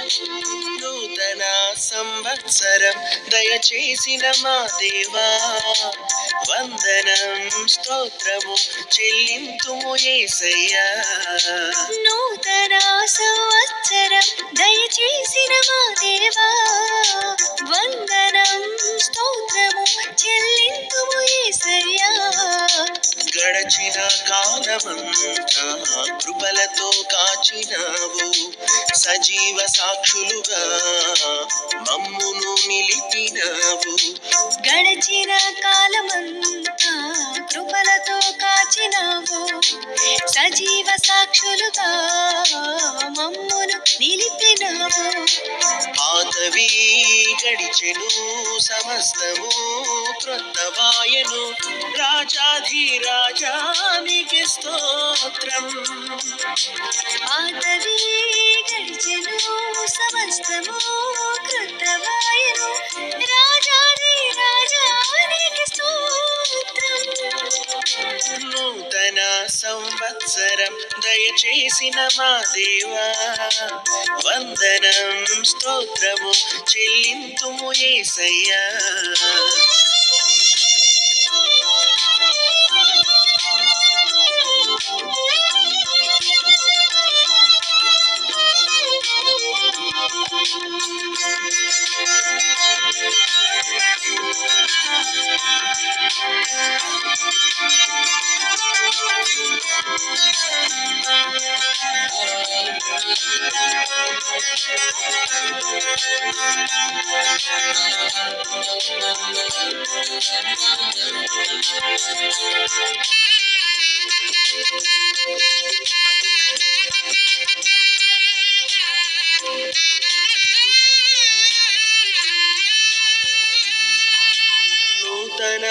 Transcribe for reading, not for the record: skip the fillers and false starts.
నూతన సంవత్సరం దయచేసిన మా దేవా, వందనం స్తోత్రము చెల్లింతుము యేసయ్యా. నూతన సంవత్సరం దయచేసిన మా దేవా, వందనం స్తోత్రము చెల్లింతుము యేసయ్యా. గడచిన కాలమంతా కృపలతో కాచినావు, సజీవ సాక్షులుగా మమ్మును నిలిపినావు. గడచిన కాలమంతా కృపలతో కాచినావు, సజీవ సాక్షులుగా మమ్మును నిలిపినావు. పాతవి గడిచెను సమస్తము క్రొత్తవాయను, రాజాధిరాజానికి స్తోత్రం. పాతవి గడిచెను సమస్తము కృతవాయను, రాజాది రాజానికి స్తోత్రం. నూతన సంవత్సరం దయచేసిన మా దేవా, వందనం స్తోత్రము చెల్లింతుము యేసయ్యా. నూతన